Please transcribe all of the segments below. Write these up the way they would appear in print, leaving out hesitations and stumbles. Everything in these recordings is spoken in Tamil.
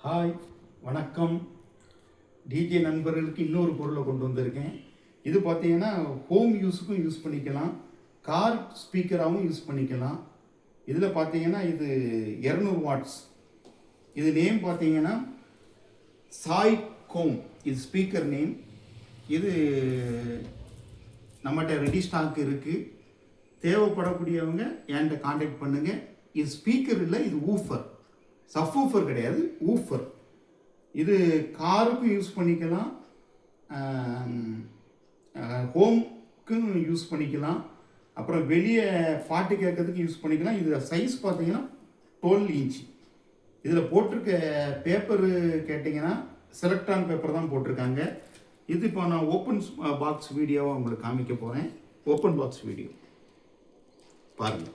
ஹாய், வணக்கம். டிஜே நண்பர்களுக்கு இன்னொரு பொருளை கொண்டு வந்திருக்கேன். இது பார்த்தீங்கன்னா ஹோம் யூஸுக்கும் யூஸ் பண்ணிக்கலாம், கார் ஸ்பீக்கராகவும் யூஸ் பண்ணிக்கலாம். இதில் பார்த்தீங்கன்னா இது 200 வாட்ஸ். இது நேம் பார்த்தீங்கன்னா சாய்கோம். இது ஸ்பீக்கர் நேம். இது நம்மகிட்ட ரெடி ஸ்டாக் இருக்குது. தேவைப்படக்கூடியவங்க என்கிட்ட காண்டாக்ட் பண்ணுங்கள். இது ஸ்பீக்கர் இல்லை, இது ஊஃபர். சப்வூஃபர் கிடையாது, ஊஃபர். இது காருக்கும் யூஸ் பண்ணிக்கலாம், ஹோம்க்கும் யூஸ் பண்ணிக்கலாம், அப்புறம் வெளியே பாட்டு கேட்கறதுக்கு யூஸ் பண்ணிக்கலாம். இது சைஸ் பார்த்தீங்கன்னா 12 இன்ச். இதில் போட்டிருக்க பேப்பரு கேட்டிங்கன்னா செலக்ட்ரான் பேப்பர் தான் போட்டிருக்காங்க. இது இப்போ நான் ஓப்பன் பாக்ஸ் வீடியோவை உங்களுக்கு காமிக்க போகிறேன். ஓப்பன் பாக்ஸ் வீடியோ பாருங்கள்.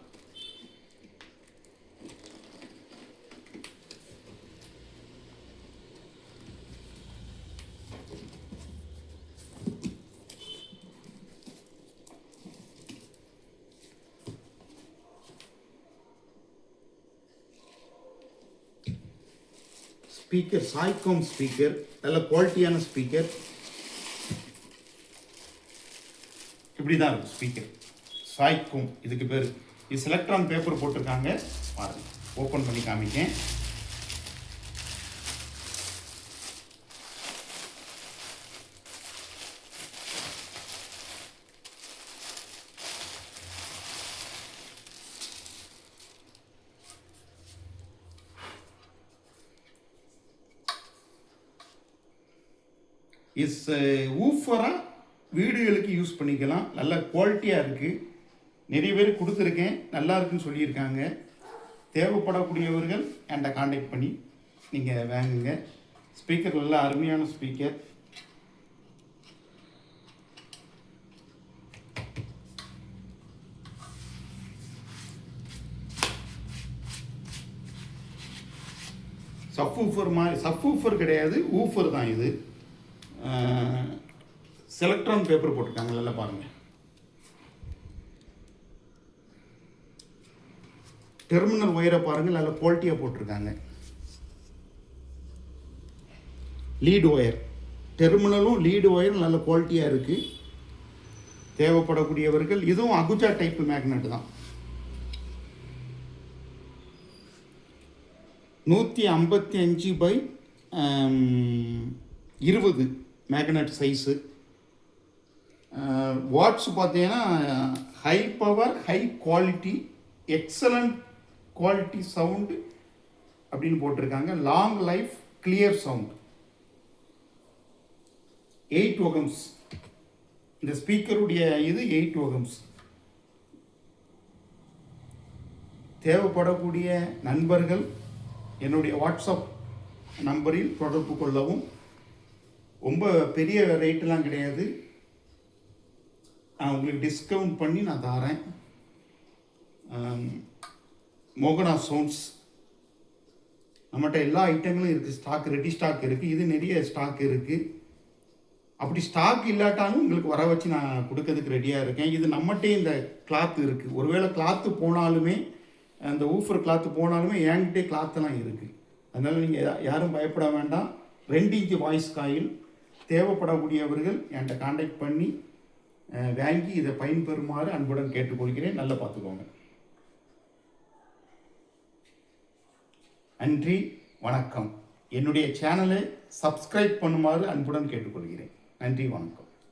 ஸ்பீக்கர் சாய்கோம் ஸ்பீக்கர், நல்ல குவாலிட்டியான ஸ்பீக்கர். இப்படி தான் இருக்கும் ஸ்பீக்கர். சாய்கோம் இதுக்கு பேர். இது செலக்ட்ரான் பேப்பர் போட்டிருக்காங்க பாருங்க. ஓப்பன் பண்ணி காமிக்கேன். இஸ் ஊஃபராக வீடுகளுக்கு யூஸ் பண்ணிக்கலாம். நல்ல குவாலிட்டியாக இருக்குது. நிறைய பேர் கொடுத்துருக்கேன், நல்லா இருக்குன்னு சொல்லியிருக்காங்க. தேவைப்படக்கூடியவர்கள் என்கிட்ட காண்டாக்ட் பண்ணி நீங்கள் வாங்குங்க. ஸ்பீக்கர் நல்ல அருமையான ஸ்பீக்கர். சப்வூஃபர் மாதிரி, சப்வூஃபர் கிடையாது, ஊஃபர் தான் இது. செலக்ட்ரான் பேப்பர் போட்டிருக்காங்க, நல்லா பாருங்கள். டெர்மினல் ஒயரை பாருங்கள், நல்ல குவாலிட்டியாக போட்டிருக்காங்க. லீடு ஒயர், டெர்மினலும் லீடு ஒயரும் நல்ல குவாலிட்டியாக இருக்குது. தேவைப்படக்கூடியவர்கள். இதுவும் அகுஜா டைப்பு மேக்னெட் தான். 155/20 மேக்னெட் சைஸு. வாட்ஸ் பார்த்தீங்கன்னா high power, high quality, excellent quality sound அப்படின்னு போட்டிருக்காங்க. Long life, clear sound. 8 ohms. இந்த ஸ்பீக்கருடைய இது 8 ohms. தேவைப்படக்கூடிய நண்பர்கள் என்னுடைய வாட்ஸ்அப் நம்பரில் தொடர்பு கொள்ளவும். ரொம்ப பெரிய ரேட்டெலாம் கிடையாது, நான் உங்களுக்கு டிஸ்கவுண்ட் பண்ணி நான் தரேன். மோகனா சவுண்ட்ஸ் நம்மகிட்ட எல்லா ஐட்டங்களும் இருக்குது. ஸ்டாக், ரெடி ஸ்டாக் இருக்குது. இது நிறைய ஸ்டாக் இருக்குது. அப்படி ஸ்டாக் இல்லாட்டாலும் உங்களுக்கு வர வச்சு நான் கொடுக்கறதுக்கு ரெடியாக இருக்கேன். இது நம்மகிட்டே இந்த கிளாத்து இருக்குது. ஒருவேளை கிளாத்து போனாலுமே, அந்த ஊஃபர் கிளாத்து போனாலுமே என்கிட்டே கிளாத்தெல்லாம் இருக்குது. அதனால் நீங்கள் யாரும் பயப்பட வேண்டாம். 2 இன்ச் வாய்ஸ் காயில் தேவைப்படக்கூடியவர்கள் என்கிட்ட காண்டாக்ட் பண்ணி வாங்கி இதை பயன்பெறுமாறு அன்புடன் கேட்டுக்கொள்கிறேன். நல்லா பார்த்துக்கோங்க. நன்றி, வணக்கம். என்னுடைய சேனலை சப்ஸ்கிரைப் பண்ணுமாறு அன்புடன் கேட்டுக்கொள்கிறேன். நன்றி, வணக்கம்.